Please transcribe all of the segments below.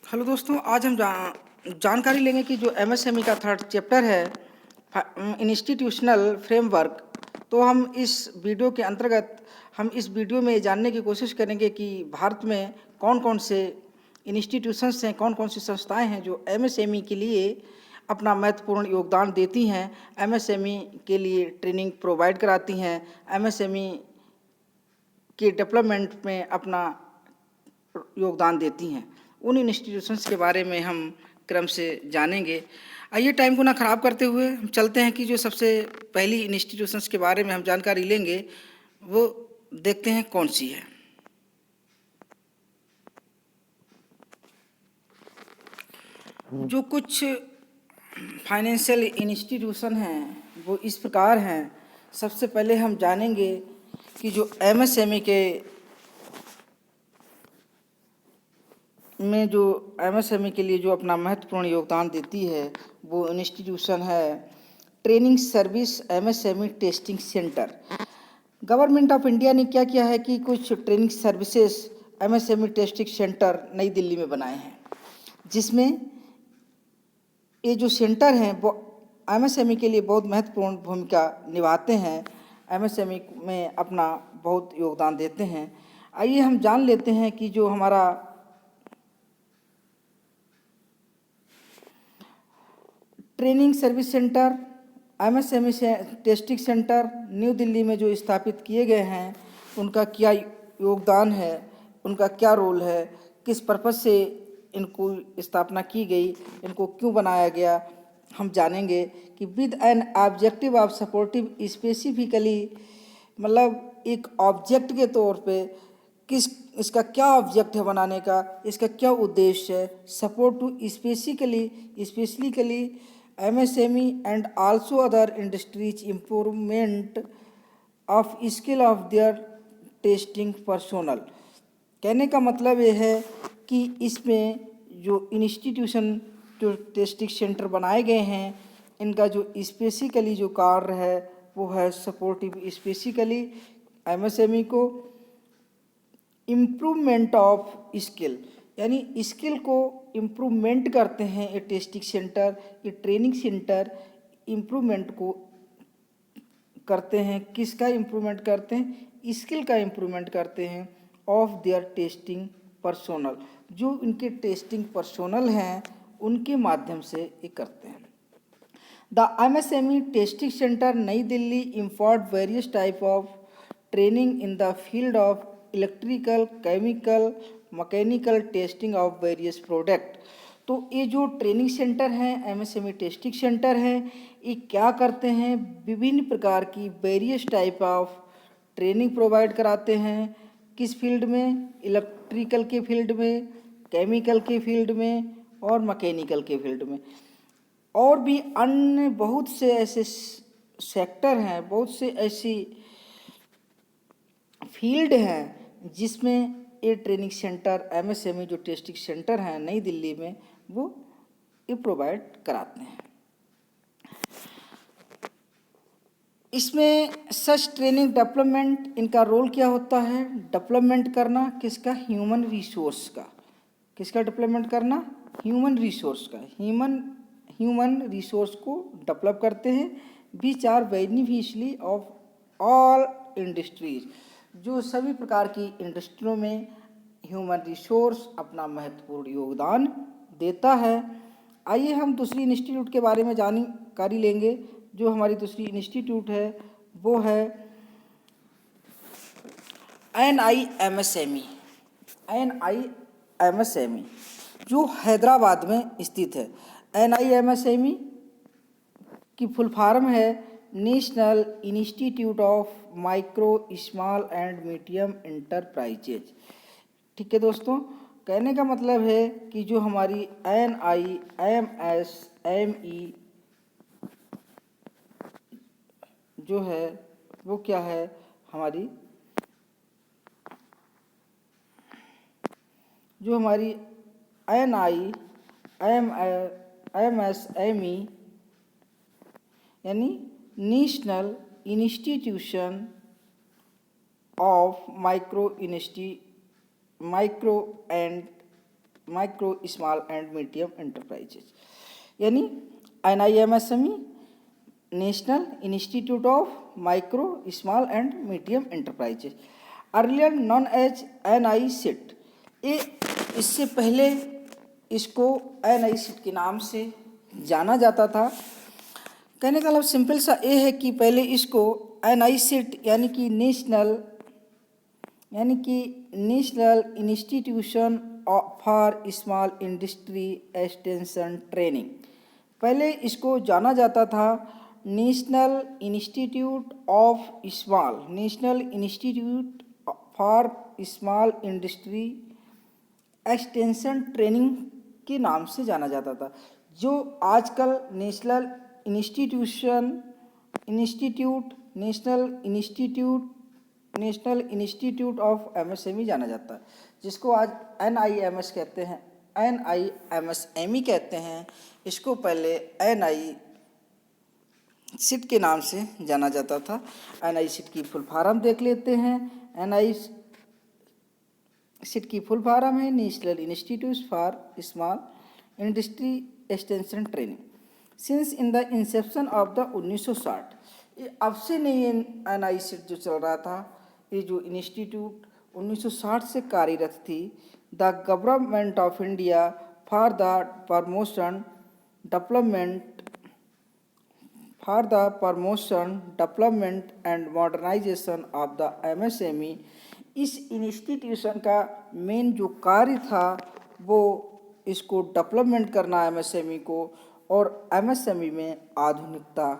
Hello दोस्तों, आज हम जानकारी लेंगे कि जो एमएसएमई का थर्ड चैप्टर है इंस्टीट्यूशनल फ्रेमवर्क। तो हम इस वीडियो के अंतर्गत हम इस वीडियो में जानने की कोशिश करेंगे कि भारत में कौन कौन से इंस्टीट्यूशंस हैं, कौन कौन सी संस्थाएं हैं जो एमएसएमई के लिए अपना महत्वपूर्ण योगदान देती हैं, एमएसएमई के लिए ट्रेनिंग प्रोवाइड कराती हैं, एमएसएमई के डेवलपमेंट में अपना योगदान देती हैं। उन इंस्टीट्यूशंस के बारे में हम क्रम से जानेंगे। आइए टाइम को ना ख़राब करते हुए हम चलते हैं कि जो सबसे पहली इंस्टीट्यूशंस के बारे में हम जानकारी लेंगे वो देखते हैं कौन सी है। जो कुछ फाइनेंशियल इंस्टीट्यूशन हैं वो इस प्रकार हैं। सबसे पहले हम जानेंगे कि जो एमएसएमई के में जो एमएसएमई के लिए जो अपना महत्वपूर्ण योगदान देती है वो इंस्टीट्यूशन है training service MSME testing centre. Government of India ने क्या किया है कि कुछ training services MSME testing centre नई दिल्ली में बनाए हैं, जिसमें ये जो सेंटर हैं वो एमएसएमई के लिए बहुत महत्वपूर्ण भूमिका निभाते हैं, एमएसएमई में अपना बहुत योगदान देते हैं। आइए हम जान लेते हैं कि जो हमारा ट्रेनिंग सर्विस सेंटर एमएसएमई से टेस्टिंग सेंटर न्यू दिल्ली में जो स्थापित किए गए हैं उनका क्या योगदान है, उनका क्या रोल है, किस पर्पज़ से इनको स्थापना की गई, इनको क्यों बनाया गया, हम जानेंगे कि with an objective of supportive specifically, मतलब एक ऑब्जेक्ट के तौर पे किस इसका क्या ऑब्जेक्ट है बनाने का, इसका क्या उद्देश्य है, support to specifically MSME and also other industries improvement of skill of their testing personnel। कहने का मतलब ये है कि इसमें जो इंस्टीट्यूशन जो टेस्टिंग सेंटर बनाए गए हैं इनका जो स्पेसिकली जो कार्य है वो है सपोर्टिव स्पेसिकली MSME को इम्प्रूवमेंट ऑफ स्किल, यानी स्किल को इम्प्रूवमेंट करते हैं। ये टेस्टिंग सेंटर, ये ट्रेनिंग सेंटर इम्प्रूवमेंट को करते हैं। किसका इम्प्रूवमेंट करते हैं? स्किल का इम्प्रूवमेंट करते हैं ऑफ देयर टेस्टिंग पर्सोनल, जो इनके टेस्टिंग पर्सोनल हैं उनके माध्यम से ये करते हैं। द MSME टेस्टिंग सेंटर नई Delhi imparts various type of training in the field of electrical, chemical, mechanical testing of various product. तो ये जो ट्रेनिंग सेंटर हैं एमएसएमई टेस्टिंग सेंटर हैं, ये क्या करते हैं? विभिन्न प्रकार की various type of training provide कराते हैं। किस फील्ड में? इलेक्ट्रिकल के फील्ड में, केमिकल के फील्ड में और मैकेनिकल के फील्ड में। और भी अन्य बहुत से ऐसे सेक्टर हैं, बहुत से ऐसी फील्ड हैं जिसमें ये ट्रेनिंग सेंटर एमएसएमई जो टेस्टिंग सेंटर हैं नई दिल्ली में वो ये प्रोवाइड कराते हैं। इसमें सच ट्रेनिंग डेवलपमेंट, इनका रोल क्या होता है? डेवलपमेंट करना किसका? ह्यूमन रिसोर्स का। किसका डेवलपमेंट करना? ह्यूमन रिसोर्स का। ह्यूमन रिसोर्स को डेवलप करते हैं। Which are beneficially of all industries, जो सभी प्रकार की इंडस्ट्रियों में ह्यूमन रिसोर्स अपना महत्वपूर्ण योगदान देता है। आइए हम दूसरी इंस्टीट्यूट के बारे में जानकारी लेंगे। जो हमारी दूसरी इंस्टीट्यूट है वो है NIMSME। NIMSME जो हैदराबाद में स्थित है। NIMSME की फुल फॉर्म है national institute of micro small and medium enterprises. ठीक है दोस्तों, कहने का मतलब है कि जो हमारी NIMSME जो है वो क्या है? हमारी जो हमारी NIMSME यानी national institution of micro and micro small and medium enterprises, यानी NIMSME, national institute of micro small and medium enterprises, earlier known as NICIT। ये इससे पहले इसको NICIT के नाम से जाना जाता था। कहने का मतलब सिंपल सा ये है कि पहले इसको NICIT यानी कि national institution for small industry extension training, पहले इसको जाना जाता था national institute for small industry extension training के नाम से जाना जाता था, जो आजकल नेशनल इंस्टीट्यूट ऑफ MSME जाना जाता है, जिसको आज NIMS कहते हैं, NIMSME कहते हैं। इसको पहले NICIT के नाम से जाना जाता था। NICIT की फुल फॉर्म देख लेते हैं। NICIT की फुल फॉर्म है national institute for small industry extension training. Since in the Inception of the 1960, ये अब से नहीं NICIT जो चल रहा था, ये जो इंस्टीट्यूट 1960 से कार्यरत थी। The government of India for the promotion development and modernisation of the MSME, इस इंस्टीट्यूशन का मेन जो कार्य था वो इसको डेवलपमेंट करना MSME को, और MSME में आधुनिकता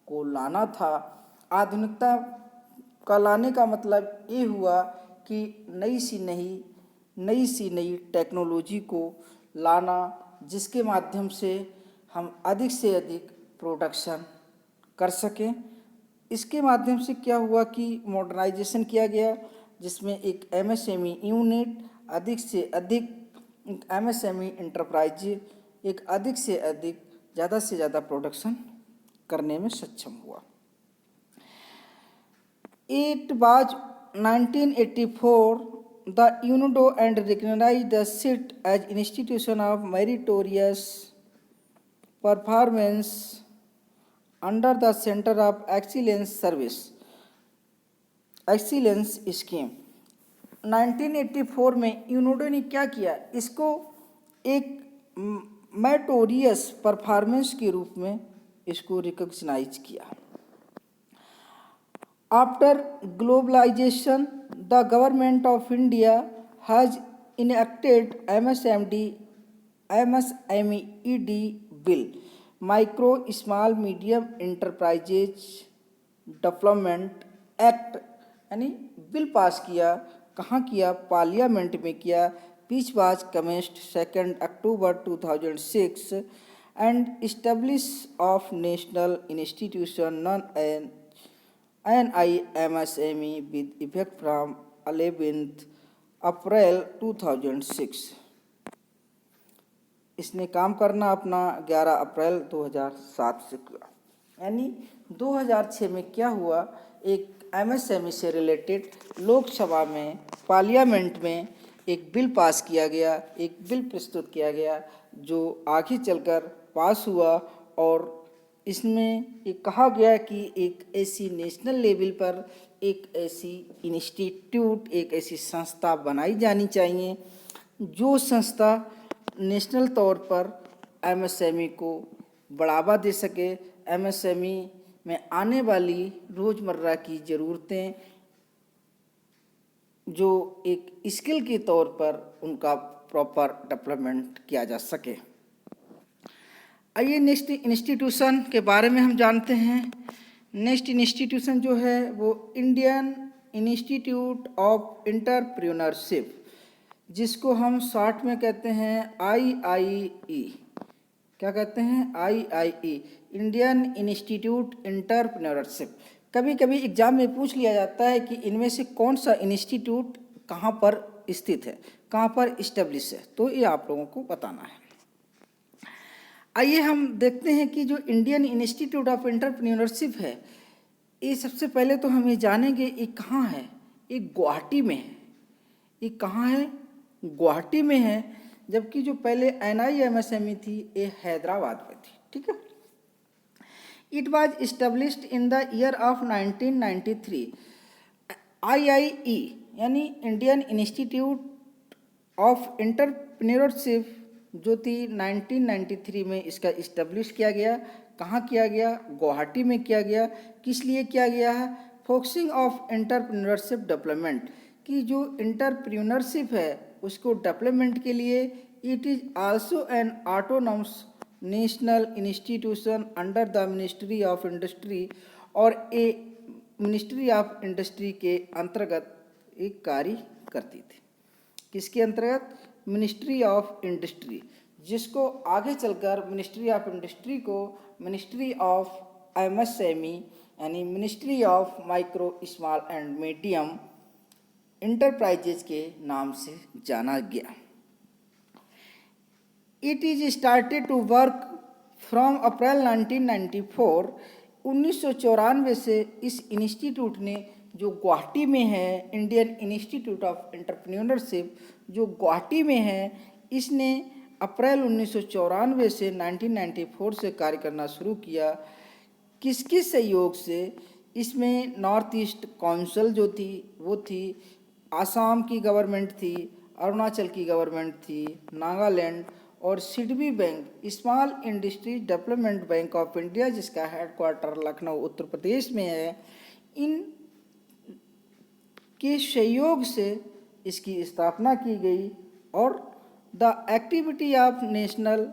को लाना था। आधुनिकता का लाने का मतलब ये हुआ कि नई सी नई टेक्नोलॉजी को लाना, जिसके माध्यम से हम अधिक से अधिक प्रोडक्शन कर सकें। इसके माध्यम से क्या हुआ कि मॉडर्नाइजेशन किया गया, जिसमें एक MSME यूनिट अधिक से अधिक MSME एंटरप्राइज एक अधिक से अधिक ज़्यादा से ज़्यादा प्रोडक्शन करने में सक्षम हुआ। It was 1984 the UNODO and recognized the SIT as institution of meritorious performance under the Center of Excellence Scheme। 1984 में यूनोडो ने क्या किया, इसको एक मेरिटोरियस परफॉर्मेंस के रूप में इसको रिकॉग्नाइज किया। After globalisation the government of India has enacted MSMED bill, micro small medium enterprises development act, यानी बिल पास किया। कहाँ किया? पार्लियामेंट में किया। Which was commenced 2 October 2006 and establish of national institution known NIMSME with effect from 11 April 2006। इसने काम करना अपना 11 अप्रैल 2007 से किया। यानी 2006 में क्या हुआ, एक MSME से रिलेटेड लोकसभा में, पार्लियामेंट में एक बिल पास किया गया, एक बिल प्रस्तुत किया गया, जो आगे चलकर पास हुआ। और इसमें ये कहा गया कि एक ऐसी नेशनल लेवल पर एक ऐसी इंस्टीट्यूट, एक ऐसी संस्था बनाई जानी चाहिए जो संस्था नेशनल तौर पर MSME को बढ़ावा दे सके, MSME में आने वाली रोज़मर्रा की ज़रूरतें जो एक स्किल के तौर पर उनका प्रॉपर डेवलपमेंट किया जा सके। आइए नेक्स्ट इंस्टीट्यूशन के बारे में हम जानते हैं। नेक्स्ट इंस्टीट्यूशन जो है वो इंडियन इंस्टीट्यूट ऑफ एंटरप्रेन्योरशिप, जिसको हम शॉर्ट में कहते हैं IIE। क्या कहते हैं? IIE, Indian institute entrepreneurship. कभी कभी एग्जाम में पूछ लिया जाता है कि इनमें से कौन सा इंस्टीट्यूट कहाँ पर स्थित है, कहाँ पर इस्टेब्लिश है, तो ये आप लोगों को बताना है। आइए हम देखते हैं कि जो इंडियन इंस्टीट्यूट ऑफ एंटरप्रेन्योरशिप है, ये सबसे पहले तो हम ये जानेंगे ये कहाँ है। ये गुवाहाटी में है। ये कहाँ है? गुवाहाटी में है। जबकि जो पहले NIMSME थी ये हैदराबाद में थी। ठीक है। It was established in the year of 1993। IIE यानी इंडियन इंस्टीट्यूट ऑफ एंटरप्रेन्योरशिप जो थी 1993 में इसका इस्टेब्लिश किया गया। कहाँ किया गया? गुवाहाटी में किया गया। किस लिए किया गया है? फोकसिंग ऑफ एंटरप्रेन्योरशिप डेवलपमेंट, कि जो एंटरप्रेन्योरशिप है उसको डेवलपमेंट के लिए। It is also an autonomous national institution under the ministry of industry, और ए मिनिस्ट्री ऑफ इंडस्ट्री के अंतर्गत एक कार्य करती थी। किसके अंतर्गत? मिनिस्ट्री ऑफ इंडस्ट्री, जिसको आगे चलकर मिनिस्ट्री ऑफ इंडस्ट्री को मिनिस्ट्री ऑफ MSME यानी ministry of micro small and medium enterprises के नाम से जाना गया। It is started to work from April 1994। 1994 से इस इंस्टीट्यूट ने, जो गुवाहाटी में है, इंडियन इंस्टीट्यूट ऑफ एंटरप्रेन्योरशिप जो गुवाहाटी में है, इसने अप्रैल 1994 से 1994 से कार्य करना शुरू किया। किसके सहयोग से? इसमें नॉर्थ ईस्ट काउंसिल जो थी वो थी, आसाम की गवर्नमेंट थी, अरुणाचल की गवर्नमेंट थी, नागालैंड, और SIDBI bank, small industries development bank of India जिसका हेडक्वार्टर लखनऊ उत्तर प्रदेश में है, इन के सहयोग से इसकी स्थापना की गई। और the activity of national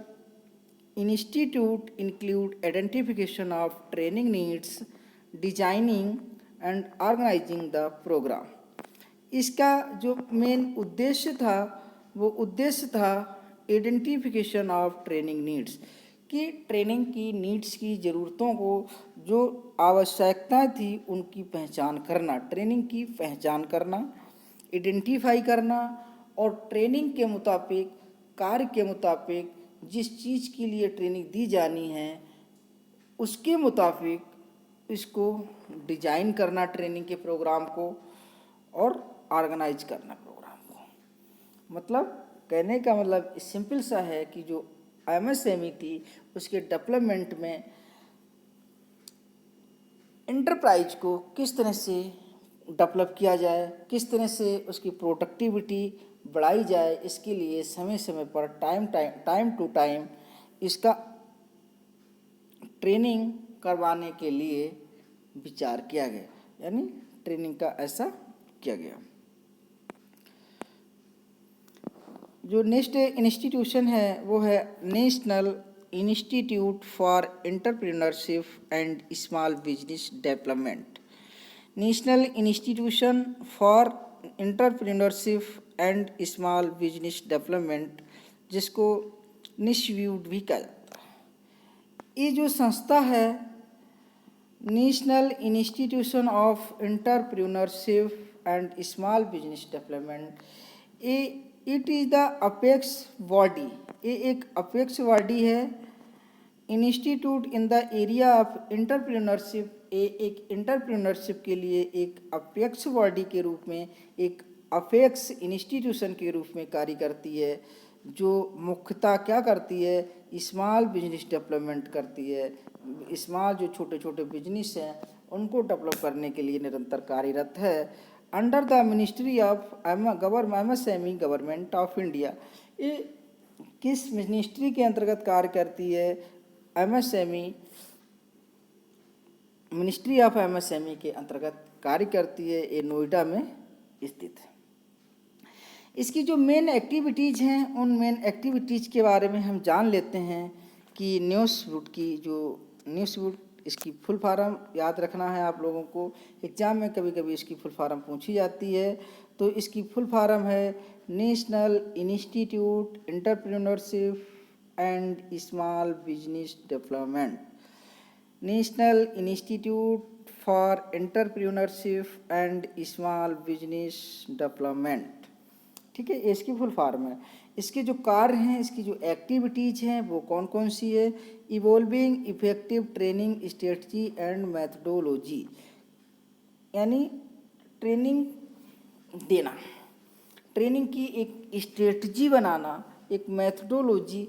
institute include identification of training needs, designing and organising the programme. इसका जो मेन उद्देश्य था वो उद्देश्य था आइडेंटिफिकेशन ऑफ ट्रेनिंग नीड्स, कि ट्रेनिंग की नीड्स की ज़रूरतों को, जो आवश्यकताएं थी उनकी पहचान करना, ट्रेनिंग की पहचान करना, आइडेंटिफाई करना, और ट्रेनिंग के मुताबिक, कार्य के मुताबिक जिस चीज़ के लिए ट्रेनिंग दी जानी है उसके मुताबिक इसको डिजाइन करना ट्रेनिंग के प्रोग्राम को, और ऑर्गेनाइज करना प्रोग्राम को। मतलब कहने का मतलब सिंपल सा है कि जो MSME थी उसके डेवलपमेंट में एंटरप्राइज को किस तरह से डेवलप किया जाए, किस तरह से उसकी प्रोडक्टिविटी बढ़ाई जाए, इसके लिए समय समय पर टाइम टू टाइम इसका ट्रेनिंग करवाने के लिए विचार किया गया, यानी ट्रेनिंग का ऐसा किया गया। जो नेक्स्ट इंस्टीट्यूशन है वो है national institute for entrepreneurship and small business development. National institution for entrepreneurship and small business development, जिसको निस्व्यूड भी कहा जाता है। ये जो संस्था है national institution of entrepreneurship and small business development, it is the apex body, ये एक अपेक्स बॉडी है। Institute in the area of entrepreneurship, ये एक एंटरप्रेन्योरशिप के लिए एक अपेक्स बॉडी के रूप में, एक अपेक्स इंस्टीट्यूशन के रूप में कार्य करती है, जो मुख्यतः क्या करती है? स्मॉल बिजनेस डेवलपमेंट करती है। स्मॉल जो छोटे छोटे बिजनेस हैं उनको डेवलप करने के लिए निरंतर कार्यरत है। Under the ministry of MSME government of India, ये किस मिनिस्ट्री के अंतर्गत कार्य करती है? MSME, मिनिस्ट्री ऑफ MSME के अंतर्गत कार्य करती है। ये नोएडा में स्थित है। इसकी जो मेन एक्टिविटीज़ हैं उन मेन एक्टिविटीज़ के बारे में हम जान लेते हैं कि न्यूज़वुड की जो न्यूज़वुड, इसकी फुल फॉर्म याद रखना है आप लोगों को, एग्ज़ाम में कभी कभी इसकी फुल फॉर्म पूछी जाती है। तो इसकी फुल फॉर्म है national institute entrepreneurship and small business development. National institute for entrepreneurship and small business development, ठीक है, इसकी फुल फॉर्म है। इसके जो कार्य हैं, इसकी जो एक्टिविटीज़ हैं वो कौन कौन सी है? Evolving effective training strategy and methodology, यानी ट्रेनिंग देना, ट्रेनिंग की एक स्ट्रेटजी बनाना, एक मैथडोलॉजी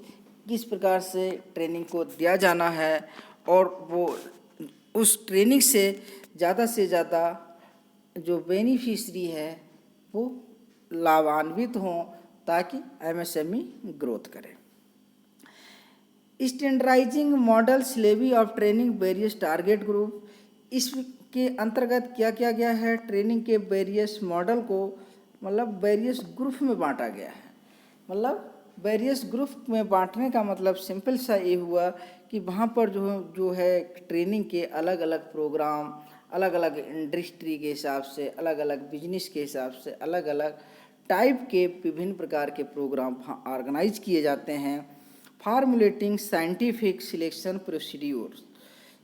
किस प्रकार से ट्रेनिंग को दिया जाना है और वो उस ट्रेनिंग से ज़्यादा जो बेनिफिशरी है वो लाभान्वित हों ताकि एमएसएमई ग्रोथ करे। Standardising model syllabi of training various target group, इसके अंतर्गत क्या किया गया है, ट्रेनिंग के वेरियस मॉडल को मतलब वेरियस ग्रुप में बांटा गया है। मतलब वेरियस ग्रुप में बांटने का मतलब सिंपल सा ये हुआ कि वहाँ पर जो है ट्रेनिंग के अलग अलग प्रोग्राम, अलग अलग इंडस्ट्री के हिसाब से, अलग अलग बिजनेस के हिसाब से, अलग अलग टाइप के विभिन्न प्रकार के प्रोग्राम ऑर्गेनाइज किए जाते हैं। फार्मुलेटिंग साइंटिफिक सिलेक्शन प्रोसीड्यूर,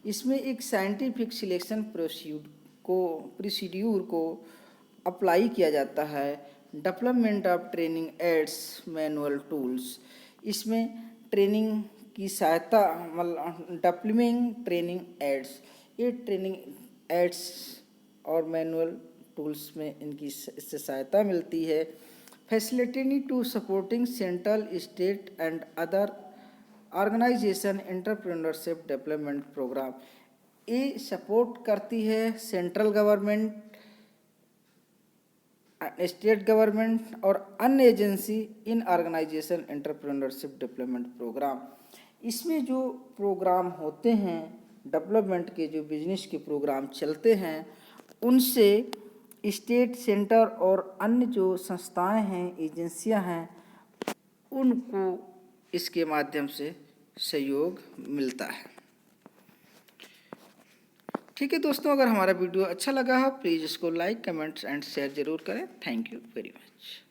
इसमें एक साइंटिफिक सिलेक्शन प्रोसीड्यूर को अप्लाई किया जाता है। Development of training aids manual tools, इसमें ट्रेनिंग की सहायता मतलब डेवलपिंग ट्रेनिंग एड्स, ये ट्रेनिंग एड्स और मैनुअल टूल्स में इनकी इससे सहायता मिलती है। Facilitating to supporting central state and other organisation entrepreneurship development programme, ये सपोर्ट करती है सेंट्रल गवर्नमेंट, स्टेट गवर्नमेंट और अन्य agency in organisation entrepreneurship development programme. इसमें जो प्रोग्राम होते हैं डेवलपमेंट के, जो बिजनेस के प्रोग्राम चलते हैं, उनसे स्टेट, सेंटर और अन्य जो संस्थाएं हैं, एजेंसियां हैं, उनको इसके माध्यम से सहयोग मिलता है। ठीक है दोस्तों, अगर हमारा वीडियो अच्छा लगा हो प्लीज़ इसको लाइक, कमेंट्स एंड शेयर ज़रूर करें। Thank you very much.